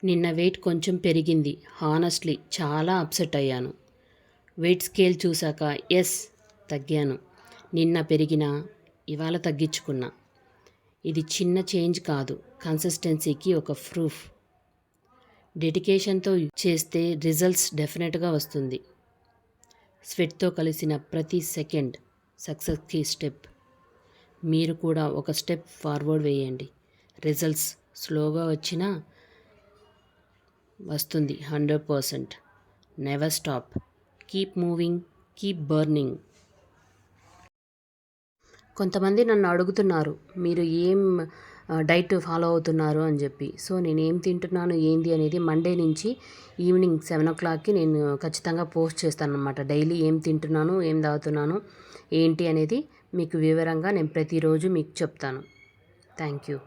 నిన్న వెయిట్ కొంచెం పెరిగింది. హానెస్ట్లీ చాలా అప్సెట్ అయ్యాను. వెయిట్ స్కేల్ చూశాక ఎస్ తగ్గాను. నిన్న పెరిగినా ఇవాళ తగ్గించుకున్నా. ఇది చిన్న చేంజ్ కాదు, కన్సిస్టెన్సీకి ఒక ప్రూఫ్. డెడికేషన్తో చేస్తే రిజల్ట్స్ డెఫినెట్గా వస్తుంది. స్వెట్తో కలిసిన ప్రతి సెకండ్ సక్సెస్కి స్టెప్. మీరు కూడా ఒక స్టెప్ ఫార్వర్డ్ వేయండి. రిజల్ట్స్ స్లోగా వచ్చినా వస్తుంది 100%. Never stop. Keep moving, keep burning. కొంతమంది నన్ను అడుగుతున్నారు, మీరు ఏం డైట్ ఫాలో అవుతున్నారు అని చెప్పి. సో నేను ఏం తింటున్నాను ఏంది అనేది మండే నుంచి ఈవినింగ్ 7 o'clockకి నేను ఖచ్చితంగా పోస్ట్ చేస్తాను అనమాట. డైలీ ఏం తింటున్నాను, ఏం తాగుతున్నాను ఏంటి అనేది మీకు వివరంగా నేను ప్రతిరోజు మీకు చెప్తాను. Thank you.